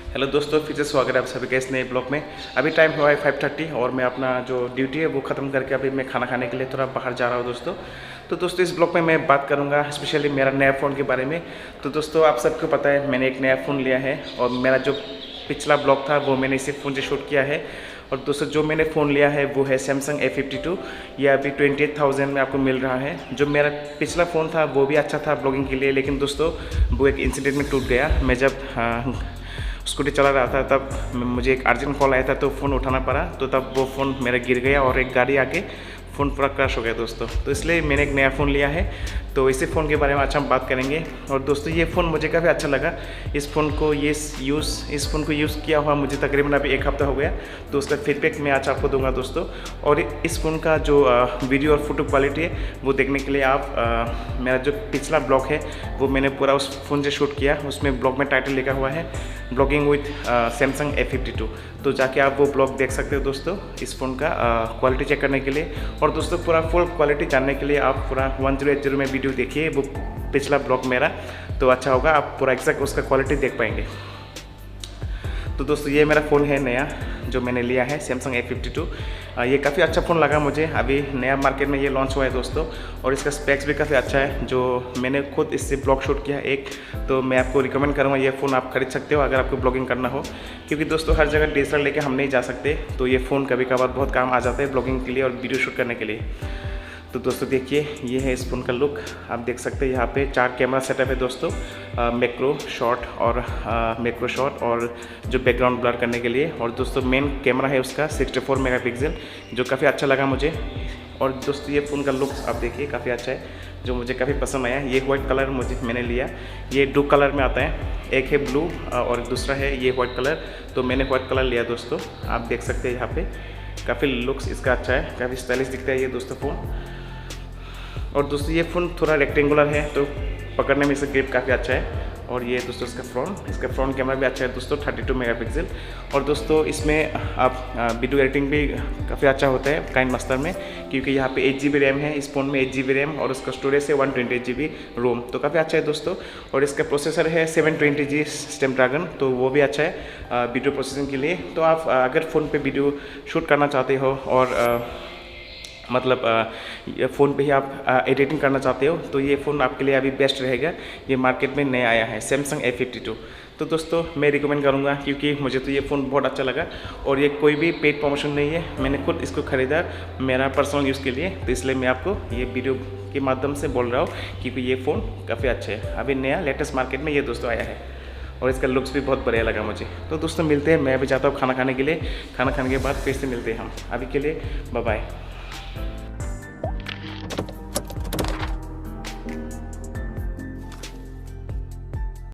Hello दोस्तों, फिर से स्वागत है आप सभी के इस नए ब्लॉग में। अभी टाइम हुआ है 5:30 और मैं अपना जो ड्यूटी है वो ख़त्म करके अभी मैं खाना खाने के लिए थोड़ा बाहर जा रहा हूँ दोस्तों। तो दोस्तों इस ब्लॉग में मैं बात करूँगा स्पेशली मेरा नया फ़ोन के बारे में। तो दोस्तों आप सबको पता है मैंने एक नया फ़ोन लिया है और मेरा जो पिछला ब्लॉग था वो मैंने इसी फ़ोन से शूट किया है। और दोस्तों जो मैंने फ़ोन लिया है वो है सैमसंग A52। यह अभी 28,000 में आपको मिल रहा है। जो मेरा पिछला फ़ोन था वो भी अच्छा था ब्लॉगिंग के लिए, लेकिन दोस्तों वो एक इंसिडेंट में टूट गया। मैं जब स्कूटी चला रहा था तब मुझे एक अर्जेंट कॉल आया था तो फ़ोन उठाना पड़ा, तो तब वो फ़ोन मेरा गिर गया और एक गाड़ी आके फ़ोन पूरा क्रश हो गया दोस्तों। तो इसलिए मैंने एक नया फ़ोन लिया है, तो इसी फ़ोन के बारे में आज हम बात करेंगे। और दोस्तों ये फ़ोन मुझे काफ़ी अच्छा लगा। इस फ़ोन को यूज़ किया हुआ मुझे तकरीबन अभी 1 हफ़्ता हो गया, तो उसका फीडबैक मैं आज आपको दूंगा दोस्तों। और इस फ़ोन का जो वीडियो और फोटो क्वालिटी है वो देखने के लिए आप मेरा जो पिछला ब्लॉग है वो मैंने पूरा उस फ़ोन से शूट किया। उसमें ब्लॉग में टाइटल लिखा हुआ है ब्लॉगिंग विथ सैमसंग A52। तो जाके आप वो ब्लॉग देख सकते हो दोस्तों इस फ़ोन का क्वालिटी चेक करने के लिए। और दोस्तों पूरा फुल क्वालिटी जानने के लिए आप पूरा 1080 में वीडियो देखिए, वो पिछला ब्लॉग मेरा, तो अच्छा होगा, आप पूरा एग्जैक्ट उसका क्वालिटी देख पाएंगे। तो दोस्तों ये मेरा फ़ोन है नया जो मैंने लिया है सैमसंग A52। ये काफ़ी अच्छा फ़ोन लगा मुझे, अभी नया मार्केट में ये लॉन्च हुआ है दोस्तों। और इसका स्पेक्स भी काफ़ी अच्छा है, जो मैंने खुद इससे ब्लॉग शूट किया एक, तो मैं आपको रिकमेंड करूँगा ये फ़ोन आप खरीद सकते हो अगर आपको ब्लॉगिंग करना हो। क्योंकि दोस्तों हर जगह DSLR लेके हम नहीं जा सकते, तो ये फ़ोन कभी कभार बहुत काम आ जाता है ब्लॉगिंग के लिए और वीडियो शूट करने के लिए। तो दोस्तों देखिए ये है इस फ़ोन का लुक, आप देख सकते हैं यहाँ पे 4 कैमरा सेटअप है दोस्तों, मैक्रो शॉट और जो बैकग्राउंड ब्लर करने के लिए। और दोस्तों मेन कैमरा है उसका 64 मेगापिक्सल, जो काफ़ी अच्छा लगा मुझे। और दोस्तों ये फ़ोन का लुक आप देखिए काफ़ी अच्छा है, जो मुझे काफ़ी पसंद आया। ये वाइट कलर मैंने लिया, ये 2 कलर में आता है, एक है ब्लू और दूसरा है ये वाइट कलर, तो मैंने वाइट कलर लिया दोस्तों। आप देख सकते हैं यहाँ पे काफ़ी लुक्स इसका अच्छा है, काफ़ी स्टाइलिश दिखता है ये दोस्तों फ़ोन। और दोस्तों ये फ़ोन थोड़ा रेक्टेंगुलर है तो पकड़ने में इसका ग्रिप काफ़ी अच्छा है। और ये दोस्तों इसका फ्रंट कैमरा भी अच्छा है दोस्तों 32 मेगापिक्सल। और दोस्तों इसमें आप वीडियो एडिटिंग भी काफ़ी अच्छा होता है काइनमास्टर में, क्योंकि यहाँ पे 8 GB रैम है इस फ़ोन में, 8 GB रैम और उसका स्टोरेज है 128 GB रोम, तो काफ़ी अच्छा है दोस्तों। और इसका प्रोसेसर है 720G स्नैपड्रैगन, तो वो भी अच्छा है वीडियो प्रोसेसिंग के लिए। तो आप अगर फ़ोन पर वीडियो शूट करना चाहते हो और मतलब फ़ोन पे ही आप एडिटिंग करना चाहते हो तो ये फ़ोन आपके लिए अभी बेस्ट रहेगा। ये मार्केट में नया आया है सैमसंग A52। तो दोस्तों मैं रिकमेंड करूँगा, क्योंकि मुझे तो ये फ़ोन बहुत अच्छा लगा और ये कोई भी पेड प्रमोशन नहीं है, मैंने खुद इसको ख़रीदा मेरा पर्सनल यूज़ के लिए, तो इसलिए मैं आपको ये वीडियो के माध्यम से बोल रहा हूँ, क्योंकि ये फ़ोन काफ़ी अच्छा है, अभी नया लेटेस्ट मार्केट में ये दोस्तों आया है और इसका लुक्स भी बहुत बढ़िया लगा मुझे। तो दोस्तों मिलते हैं, मैं अभी जाता हूँ खाना खाने के लिए, खाना खाने के बाद फिर से मिलते हैं हम। अभी के लिए बाय बाय।